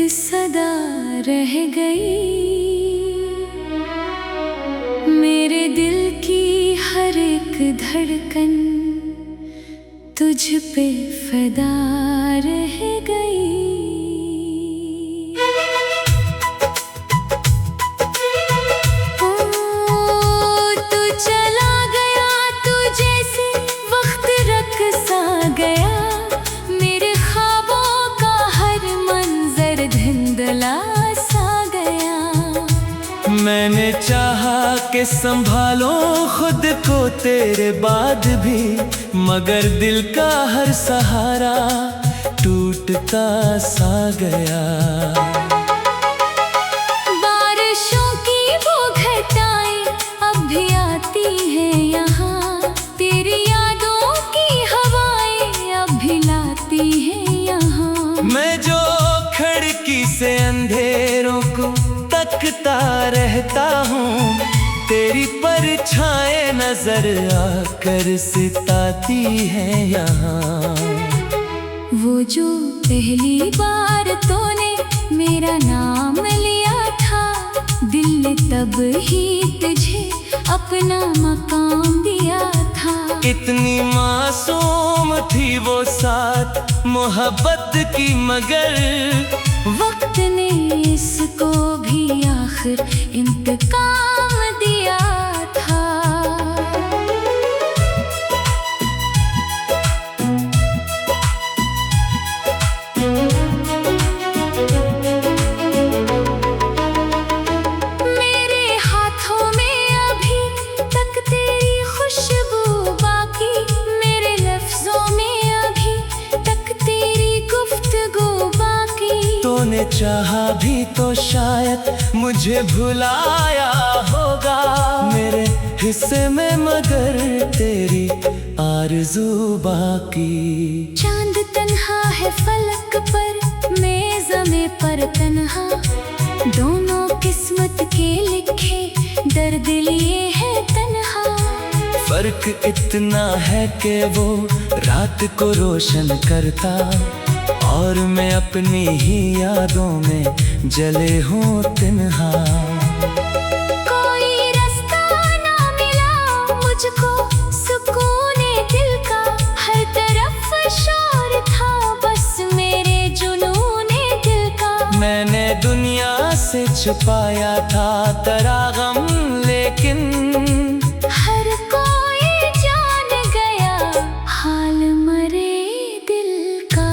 सदा रह गई, मेरे दिल की हर एक धड़कन तुझ पे फिदा रह गई। ओ तू चला गया, तू जैसे वक्त रख सा गया, मेरे ख्वाबों का हर मंजर धुंधला सा गया। मैंने चाहा कि संभालो खुद को तेरे बाद भी, मगर दिल का हर सहारा टूटता सा गया। बारिशों की वो घटाएं अब भी आती हैं यहाँ, तेरी यादों की हवाएं अब भी लाती हैं यहाँ। मैं जो खिड़की से अंधेरों को तकता रहता हूँ, तेरी परछाएं नजर आकर सिताती हैं यहाँ। वो जो पहली बार तूने मेरा नाम लिया था, दिल ने तब ही तुझे अपना मकाम दिया था। इतनी मासूम थी वो साथ मोहब्बत की, मगर वक्त ने इसको भी आखिर इंतकाम दिया था। मेरे हाथों में अभी तक तेरी खुशबू बाकी, मेरे लफ्जों में अभी तक तेरी गुफ्तगू बाकी। तूने चाहा भी तो शायद मुझे भुलाया होगा मेरे हिस्से में, मगर तेरी आरज़ू बाकी। चांद तन्हा है फलक पर, मैं ज़मीं पर तन्हा, दोनों किस्मत के लिखे दर्द लिए है तन्हा। फर्क इतना है कि वो रात को रोशन करता, और मैं अपनी ही यादों में जले हूँ तन्हा। कोई रास्ता ना मिला मुझको सुकूने दिल का, हर तरफ शोर था बस मेरे जुनूने दिल का। मैंने दुनिया से छुपाया था तेरा गम, लेकिन हर कोई जान गया हाल मरे दिल का।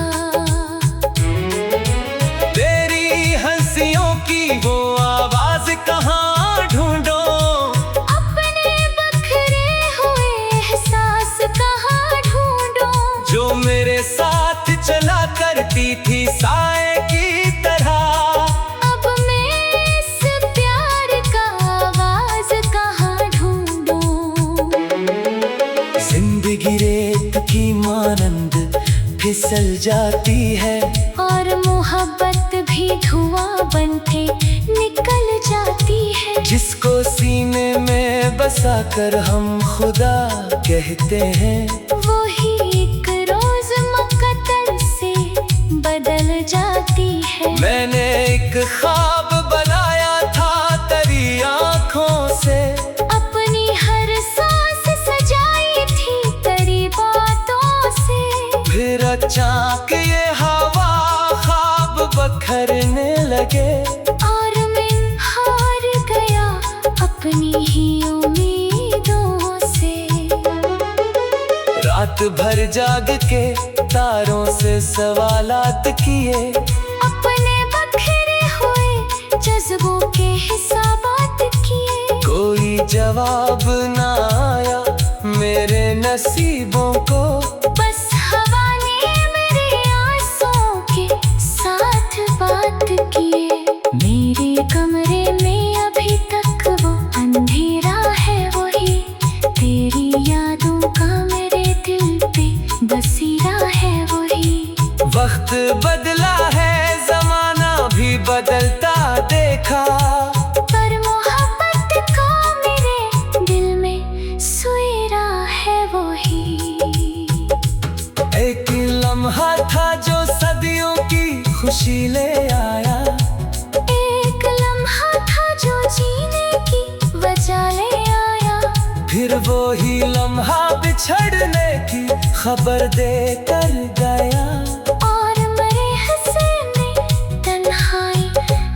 तेरी हंसियों की वो आवाज कहाँ ढूंढो, अपने बखरे हुए एहसास कहाँ ढूंढो, जो मेरे साथ चला करती थी साए की तरह। अब मैं इस प्यार का आवाज कहाँ ढूंढूं। जिंदगी रेत की मानंद फिसल जाती है, और मोहब्बत भी धुआं बनके निकल जाती है। जिसको सीने में बसा कर हम खुदा कहते हैं, वो ही एक रोज मुकद्दर से बदल जाती है। मैंने एक ख्वाब बनाया था तेरी आँखों से, अपनी हर सांस सजाई थी तेरी बातों से। फिर अचानक ये हवा ख्वाब बखरने लगे, और मैं हार गया अपनी ही उम्मीदों से। रात भर जाग के तारों से सवालात किए, अपने बखरे हुए जज्बों के हिसाबात किए। कोई जवाब ना आया मेरे नसीबों को, बस हवा ने मेरे आंसुओं के साथ बात किए। मेरे कमरे में अभी तक वो अंधेरा है वही, तेरी यादों का मेरे दिल पे बसेरा है वही। वक्त बदला है जमाना भी बदलता देखा, पर मोहब्बत का मेरे दिल में सुएरा है वही। एक लम्हा था जो सदियों की खुशी ले आया, ही लम्हा बिछड़ने की खबर देकर गया। और मरे हंसे में तन्हाई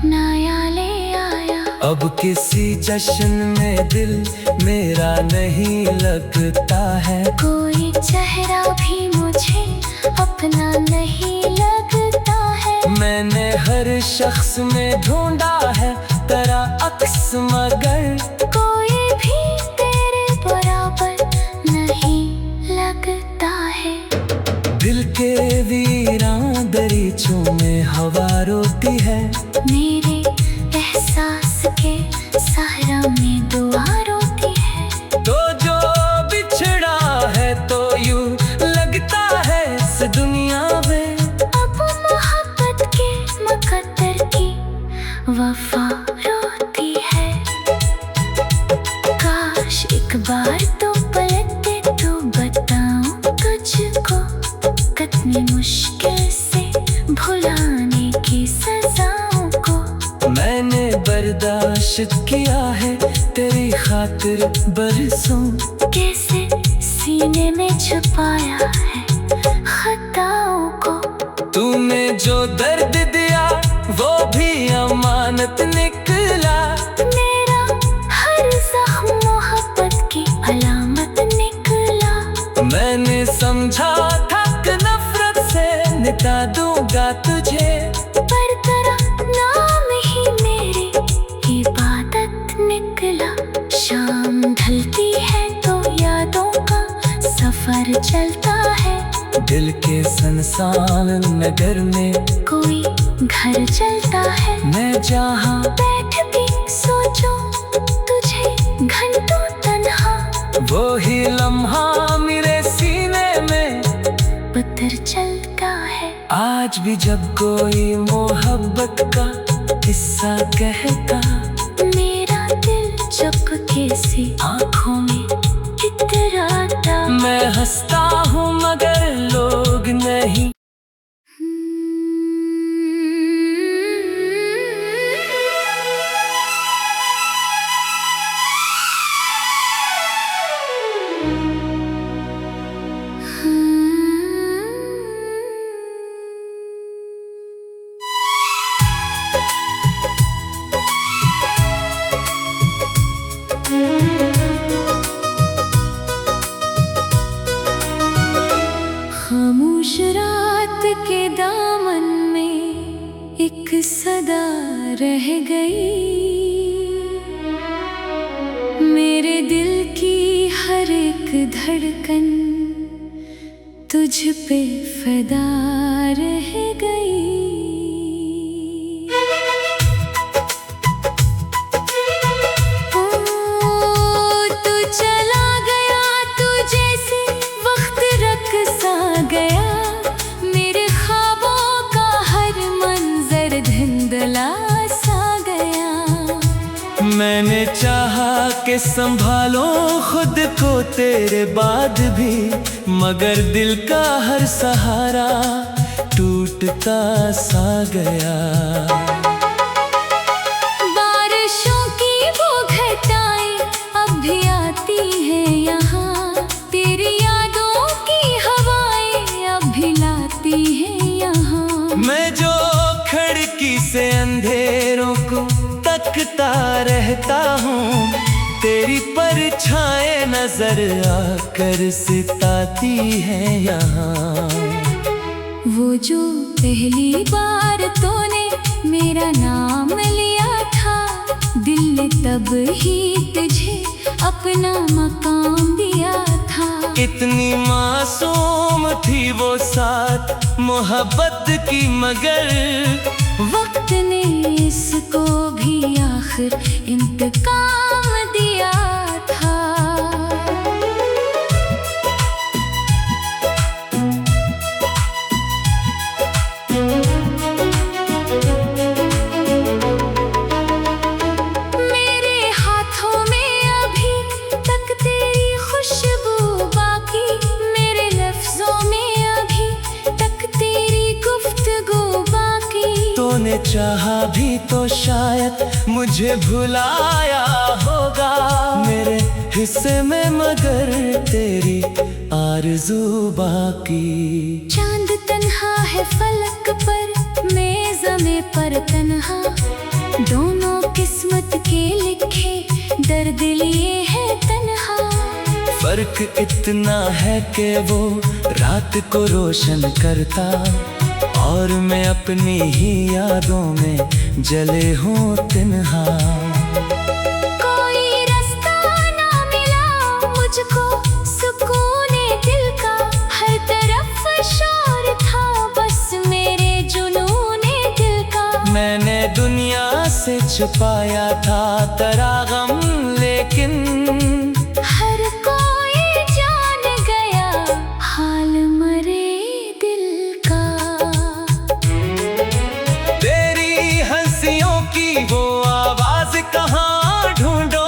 नया ले आया। अब किसी जश्न में दिल मेरा नहीं लगता है। कोई चेहरा भी मुझे अपना नहीं लगता है। मैंने हर शख्स में ढूंढा है तेरा अक्स, मगर कोई भी तेरे बराबर नहीं लगता है। दिल के वीरान दरीचों में हवा रोती है। मेरे एहसास के सहरा में दुआ रोती है। तो जो बिछड़ा है तो यूं लगता है इस दुनिया में अब मोहब्बत के मुकद्दर की वफा रोती है। काश एक बार तो पलटे तो बताऊं तुझको कितनी मुश्किल से भुलाने की सजाओं को। मैंने बर्दाश्त किया है तेरी खातिर बरसों। कैसे सीने में छुपाया है खताओं को। तूने जो दर्द दिया वो भी अमानत निकला। मेरा हर जख्म मोहब्बत की अलामत निकला। मैंने समझा था कि नफरत से मिटा दूंगा तुझे, पर तेरा नाम ही मेरी इबादत निकला। शाम ढलती है तो यादों का सफर चलता है। दिल के सुनसान नगर में कोई घर चलता है। मैं जहाँ बैठ भी सोचो तुझे घंटों तन्हा। वो ही लम्हा मेरे सीने में पत्थर चलता है। आज भी जब कोई मोहब्बत का किस्सा कहता, मेरा दिल चुपके से आँखों में इतराता। मैं हंसता हूँ मगर लोग नहीं। खामोश रात के दामन में एक सदा रह गई। मेरे दिल की हर एक धड़कन तुझ पे फिदा रह गई। ओ, तू चला गया तू जैसे वक्त रक़्सा गया। मेरे ख्वाबों का हर मंजर धुंधला सा गया। मैंने चाहा कि संभालो खुद को तेरे बाद भी, मगर दिल का हर सहारा टूटता सा गया। बारिशों की वो घटाएं अब भी आती है यहाँ। तेरी यादों की हवाएं अब भी लाती है यहाँ। मैं जो खिड़की से अंधेरों को तकता रहता हूँ, तेरी परछाएं नजर आकर सिताती है यहाँ। वो जो पहली बार तूने मेरा नाम लिया था, दिल ने तब ही तुझे अपना मकाम दिया था। इतनी मासूम थी वो साथ मोहब्बत की, मगर वक्त ने इसको भी आखिर इंतकाम दिया था। मेरे हाथों में अभी तक तेरी खुशबू बाकी, मेरे लफ्जों में अभी तक तेरी गुफ्तगू बाकी। तूने चाहा भी तो शायद मुझे भुलाया होगा। मेरे हिस्से में मगर तेरी आरज़ू बाकी। चांद तन्हा है फलक पर, मैं ज़मीं पर तन्हा, दोनों किस्मत के लिखे दर्द लिए है तन्हा। फर्क इतना है कि वो रात को रोशन करता और मैं अपनी ही यादों में जले हूँ तन्हा। कोई रास्ता ना मिला मुझको सुकूने दिल का, हर तरफ शोर था बस मेरे जुनूने दिल का। मैंने दुनिया से छुपाया था तेरा गम, लेकिन हर कोई जान गया हाल मरे दिल का। तेरी हंसियों की वो आवाज कहाँ ढूंढो,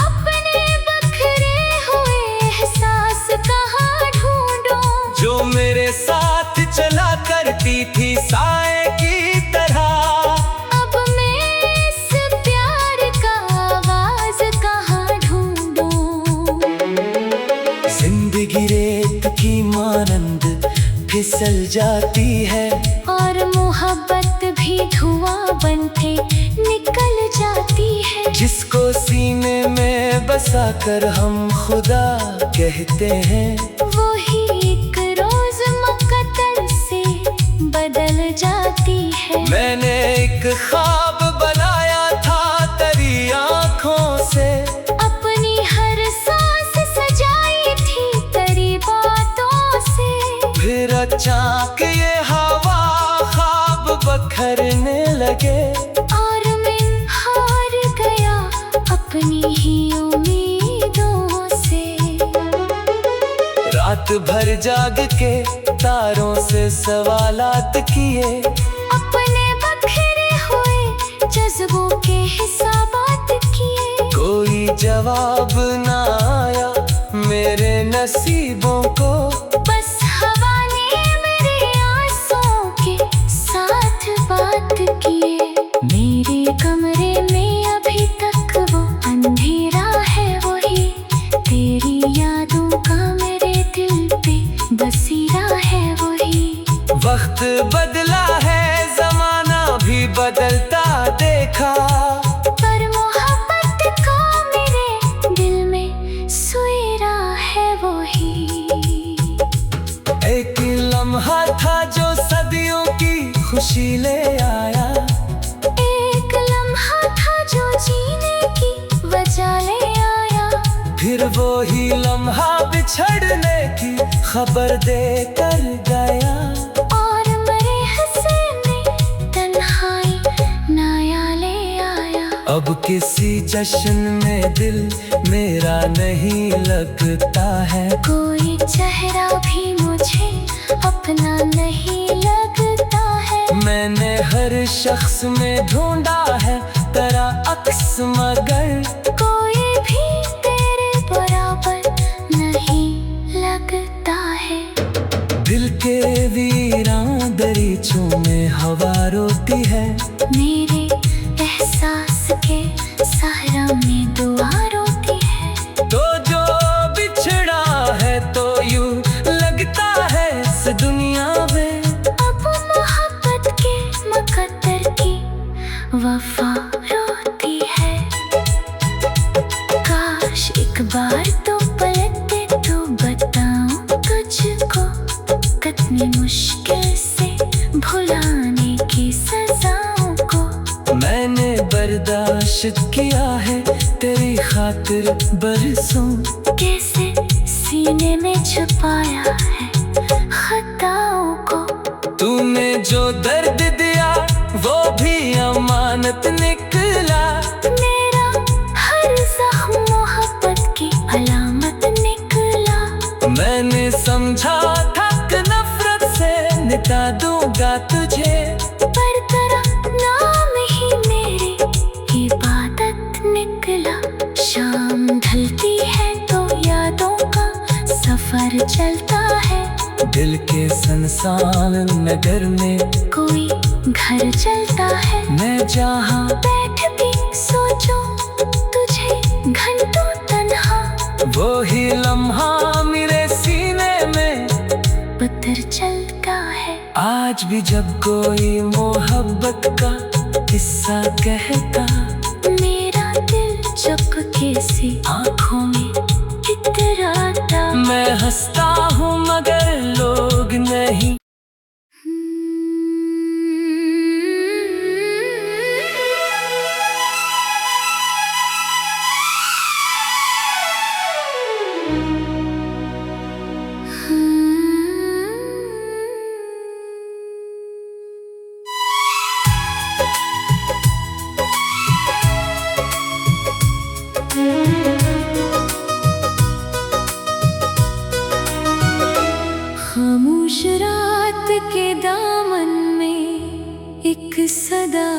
अपने बखरे हुए एहसास कहाँ ढूंढो, जो मेरे साथ चला करती थी साए की तरह। अब मैं इस प्यार का आवाज कहाँ ढूंढूं। जिंदगी रेत की मानंद फिसल जाती है और मोहब्बत भी धुआं बनके निकल जाती है। जिसको सीने में बसा कर हम खुदा कहते हैं, वही एक रोज मुकद्दर से बदल जाती है। मैंने एक ख्वाब बनाया था तेरी आँखों से, अपनी हर सांस सजाई थी तेरी बातों से। फिर अचानक ये हवा ख्वाब बखरने लगे और मैं हार गया अपनी ही उम्मीदों से। रात भर जाग के तारों से सवालात किए, अपने बखरे हुए जज्बों के हिसाबात किए। कोई जवाब ना आया मेरे नसीबों को। बस हवा ने मेरे आंसुओं के साथ बात किए। मेरे कमरे में अभी तक वो अंधेरा है वही, तेरी यादों का मेरे दिल पे बसेरा है वही। वक्त बदला है जमाना भी बदलता देखा, पर मोहब्बत का मेरे दिल में सुएरा है वही। एक लम्हा था जो सदियों की खुशी ले आया, एक लम्हा था जो जीने की वजह ले आया। फिर वो ही लम्हा बिछड़ने की खबर देकर गया। और मरे हंसे में तन्हाई नया ले आया। अब किसी जश्न में दिल मेरा नहीं लगता है, कोई चेहरा भी मुझे अपना नहीं लगता है। मैंने हर शख्स में ढूंढा है तेरा अक्स, मगर कोई भी तेरे बराबर नहीं लगता है। दिल के वीरान दरीचों में हवा रोती है, मेरे एहसास के सहरा में दुआ रोती है। तो जो बिछड़ा है तो यूं लगता है इस दुनिया में अब मोहब्बत के मुकद्दर की वफा रोती है। काश एक बार तो पलट दे तो बताऊं तुझको, कितनी मुश्किल से भुलाने की सजाओं को। मैंने बर्दाश्त किया है तेरी खातिर बरसों, कैसे सीने में छुपाया है खताओं को। तूने जो दर्द दिया वो भी अमानत निकला, मेरा हर जख्म मोहब्बत की अलामत निकला। मैंने समझा था कि नफरत से मिटा दूंगा तुझे, पर तेरा नाम ही मेरी इबादत निकला। शाम ढलती है तो यादों का सफर चलता है, दिल के संसान नगर में कोई घर चलता है। मैं जहाँ बैठ भी सोचो तुझे घंटों तन्हा वो ही लम्हा मेरे सीने में पत्थर चलता है। आज भी जब कोई मोहब्बत का किस्सा कहता, मेरा दिल चुपके से आँखों में इतराता। मैं हंसता हूँ मगर लोग नहीं। खामोश रात के दामन में एक सदा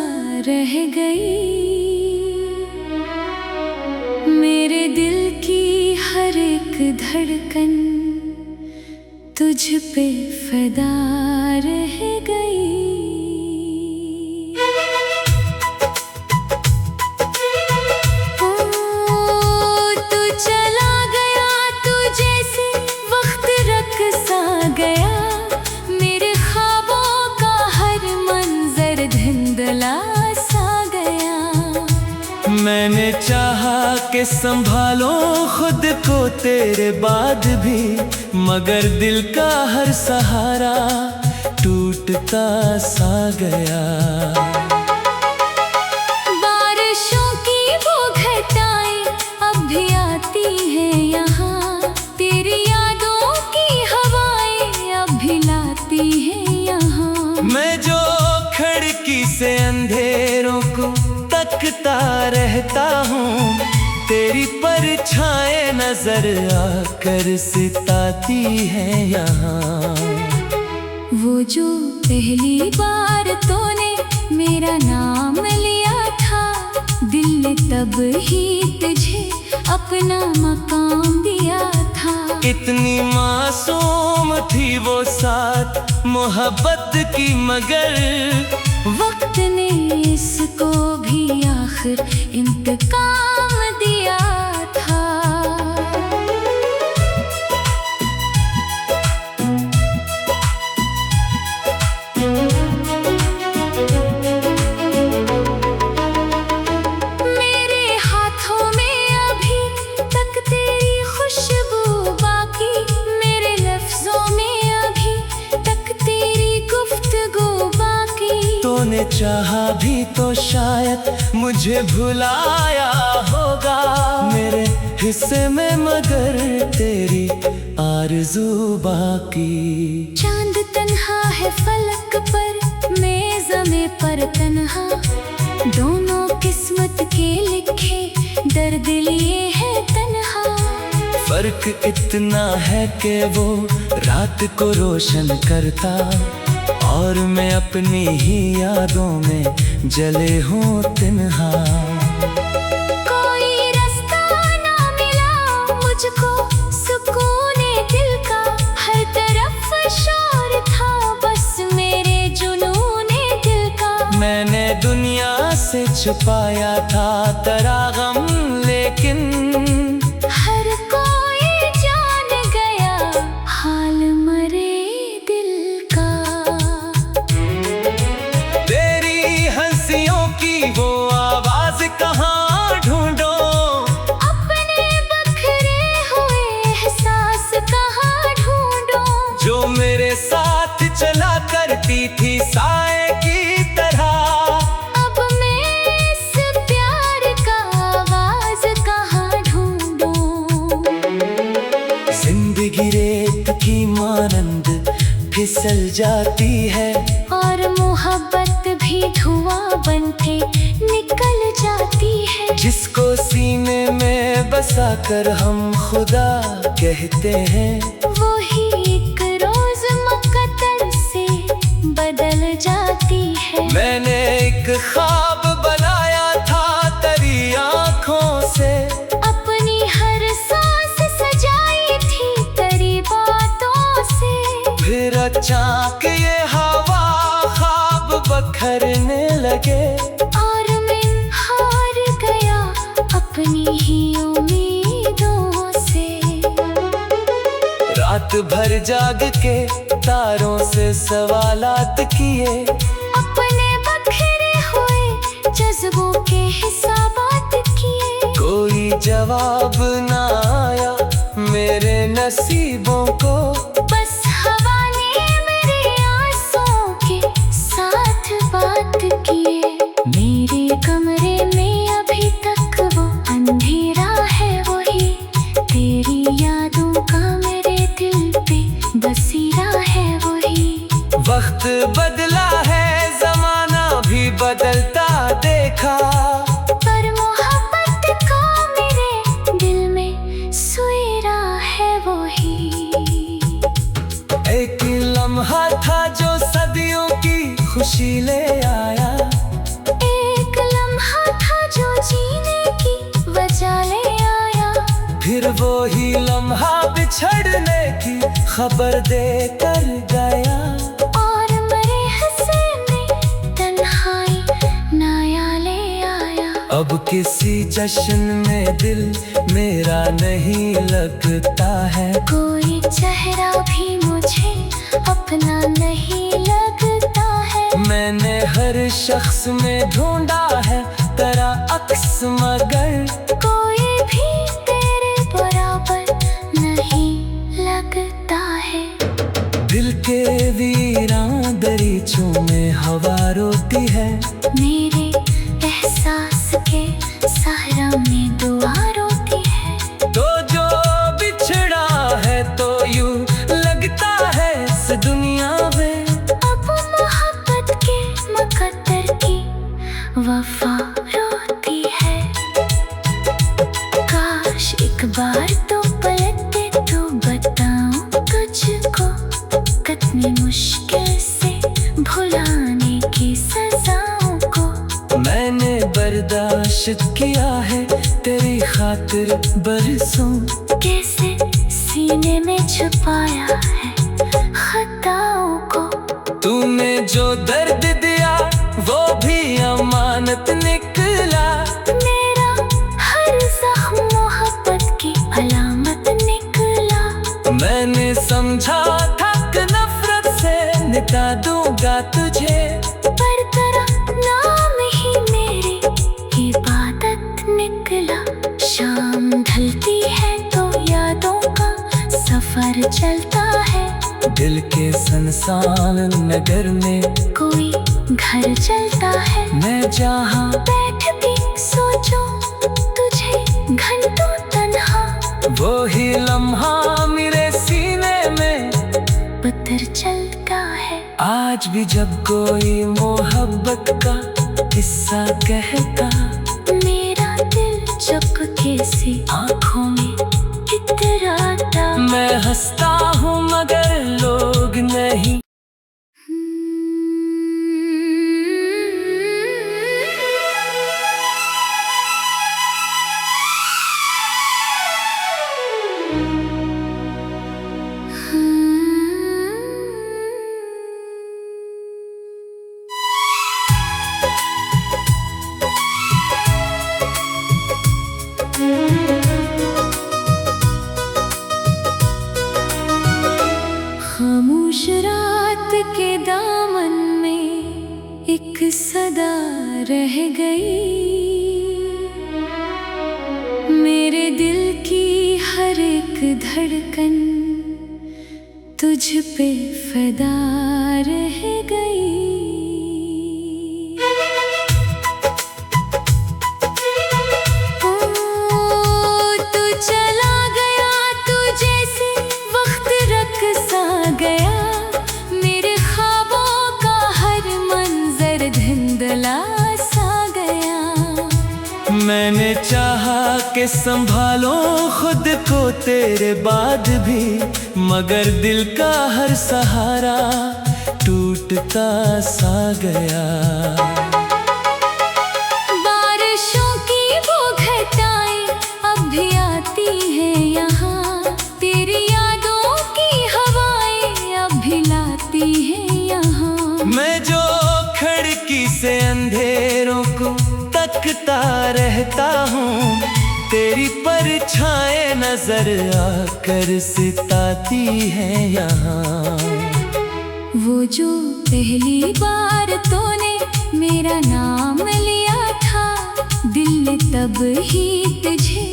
रह गई। मेरे दिल की हर एक धड़कन तुझ पे फिदा रह गई। ओ तू चला गया, तू जैसे वक्त रख सा गया। मेरे ख्वाबों का हर मंजर धुंधला सा गया। मैंने चाहा कि संभालो खुद को तेरे बाद भी, मगर दिल का हर सहारा टूटता सा गया। बारिशों की वो घटाएं अब भी आती हैं यहाँ। तेरी यादों की हवाएं अब भी लाती हैं यहाँ। मैं जो खिड़की से अंधेरों को तकता रहता हूँ, तेरी परछाएं नजर आकर सिताती है यहाँ। वो जो पहली बार तूने मेरा नाम लिया था, दिल ने तब ही तुझे अपना मकाम दिया था। इतनी मासूम थी वो साथ मोहब्बत की, मगर वक्त ने इसको भी आखिर इंतकाम दिया था। मेरे हाथों में अभी तक तेरी खुशबू बाकी, मेरे लफ्जों में अभी तक तेरी गुफ्तगू बाकी। तूने चाहा भी तो शायद मुझे भुलाया होगा मेरे हिस्से में, मगर तेरी आरज़ू बाकी। चांद तन्हा है फलक पर, मैं ज़मीं पर तन्हा। दोनों किस्मत के लिखे दर्द लिए है तन्हा। फर्क इतना है कि वो रात को रोशन करता, और मैं अपनी ही यादों में जले हूँ तन्हा। कोई रास्ता ना मिला मुझको सुकूने दिल का, हर तरफ शोर था बस मेरे जुनूने दिल का। मैंने दुनिया से छुपाया था तेरा गम, लेकिन हर कोई जान गया हाल मरे दिल का। तेरी हंसियों की वो आवाज कहाँ ढूंढो, अपने बखरे हुए एहसास कहाँ ढूंढो। जो मेरे साथ चला करती थी साए की तरह। अब मैं इस प्यार का आवाज कहाँ ढूंढूं। जिंदगी रेत की मानंद फिसल जाती है, और मोहब्बत भी धुआं बनके निकल जाती है। जिसको सीने में बसा कर हम खुदा कहते हैं, वही एक रोज मुकद्दर से बदल जाती है। मैंने एक ख्वाब बनाया था तेरी आँखों से, अपनी हर सांस सजाई थी तेरी बातों से। फिर अचानक ये हवा ख्वाब बखरने लगे, और मैं हार गया अपनी ही उम्मीदों से। जाग के तारों से सवालात किए। अपने बखरे हुए जज्बों के हिसाबात किए। कोई जवाब ना आया मेरे नसीबों को। बस हवा ने मेरे आंसुओं के साथ बात किए। मेरे कमरे में अभी तक वो अंधेरा है वही। तेरी यादों का मेरे दिल पे बसेरा है वही। वक्त बदला है जमाना भी बदलता देखा। पर मोहब्बत का मेरे दिल में सुएरा है वही। एक लम्हा था जो सदियों की खुशी ले आया। एक लम्हा था जो जीने की वजह ले आया। फिर वो ही लम्हा बिछड़ने की खबर देकर गया। और मेरे हंसे में तन्हाई नया ले आया। अब किसी जश्न में दिल मेरा नहीं लगता है। कोई चेहरा भी मुझे अपना नहीं लगता है। मैंने हर शख्स में ढूंढा है तेरा अक्स मगर कोई भी तेरे बराबर नहीं लगता है। दिल के वीरान दरीचों में हवा रोती है। मेरे एहसास के सहरा में दुआ रोती है। तो जो बिछड़ा है तो यूं लगता है इस दुनिया में। अब मोहब्बत के मुकद्दर की वफा रोती है। काश एक बार तो पलटे तो बताऊं तुझको कितनी मुश्किल से भुलाने की सजाओं को। मैंने बर्दाश्त किया है तेरी खातिर बरसों। कैसे सीने में छुपाया है खताओं को। तूने जो दर्द दिया वो भी अमानत निकला। मेरा हर जख्म मोहब्बत की अलामत निकला। मैंने समझा था कि नफरत से निकाल दूंगा तुझे। पर तेरा नाम ही मेरी इबादत निकला। शाम ढलती है तो यादों का सफर चलता है। दिल के संसान नगर में कोई घर चलता है। मैं जहाँ बैठ भी सोचूं तुझे घंटों तन्हा। वो ही लम्हा मेरे सीने में पत्थर चलता है। आज भी जब कोई मोहब्बत का किस्सा कहता मेरा दिल चुपके से आँखों में इतराता। मैं हंसता हूँ मगर लोग नहीं। खामोश रात के दामन में एक सदा रह गई। मेरे दिल की हर एक धड़कन तुझ पे फिदा रह गई। ओ, तू चला गया तू जैसे वक्त रक़्सा गया। मेरे ख्वाबों का हर मंजर धुंधला सा गया। मैंने चाहा कि संभालो खुद को तेरे बाद भी मगर दिल का हर सहारा टूटता सा गया। बारिशों की वो घटाएं अब भी आती हैं यहाँ। तेरी यादों की हवाएं अब भी लाती हैं यहाँ। मैं जो खिड़की से अंधेरों को तकता रहता हूँ तेरी परछाएं नजर आकर सिताती है यहाँ। वो जो पहली बार तूने मेरा नाम लिया था, दिल ने तब ही तुझे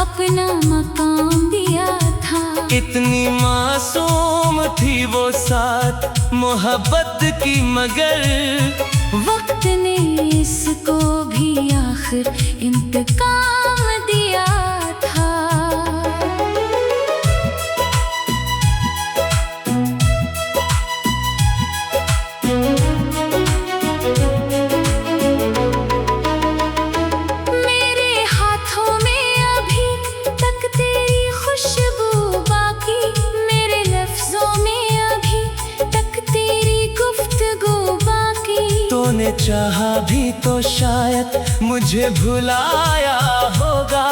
अपना मकाम दिया था। इतनी मासूम थी वो साथ मोहब्बत की, मगर वक्त ने इसको भी आखिर इंतकाम दिया था। मेरे हाथों में अभी तक तेरी खुशबू बाकी, मेरे लफ्जों में अभी तक तेरी गुफ्तगू बाकी। तूने चाहा भी तो शायद मुझे भुलाया होगा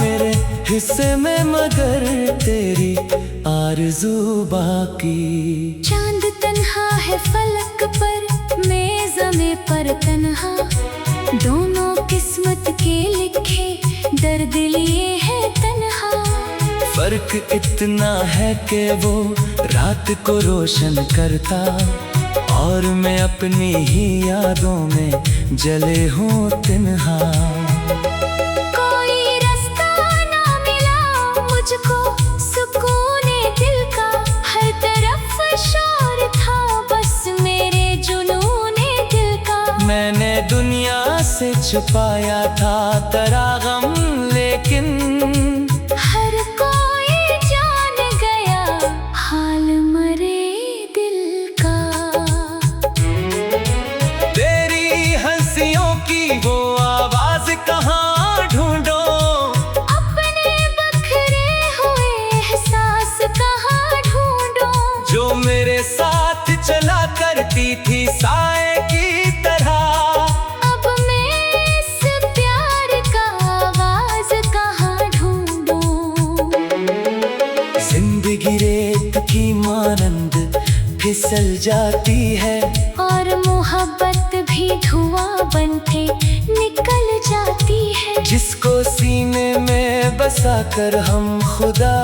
मेरे हिस्से में, मगर तेरी आरज़ू बाकी। चांद तन्हा है फलक पर, मैं ज़मीं पर तन्हा, दोनों किस्मत के लिखे दर्द लिए है तन्हा। फर्क इतना है कि वो रात को रोशन करता और मैं अपनी ही यादों में जले हूँ तन्हा। कोई रास्ता ना मिला मुझको सुकूने दिल का, हर तरफ शोर था बस मेरे जुनूने दिल का। मैंने दुनिया से छुपाया था तेरा गम, लेकिन हर कोई जान गया हाल मरे दिल का। तेरी हंसियों की वो आवाज कहाँ ढूंढो, अपने बखरे हुए एहसास कहाँ ढूंढो। जो मेरे साथ चला करती थी साए की तरह, अब मैं इस प्यार का आवाज कहाँ ढूंढूं। जिंदगी रेत की मानंद फिसल जाती है, और मोहब्बत भी धुआं बन के निकल जाती है। जिसको सीने में बसा कर हम खुदा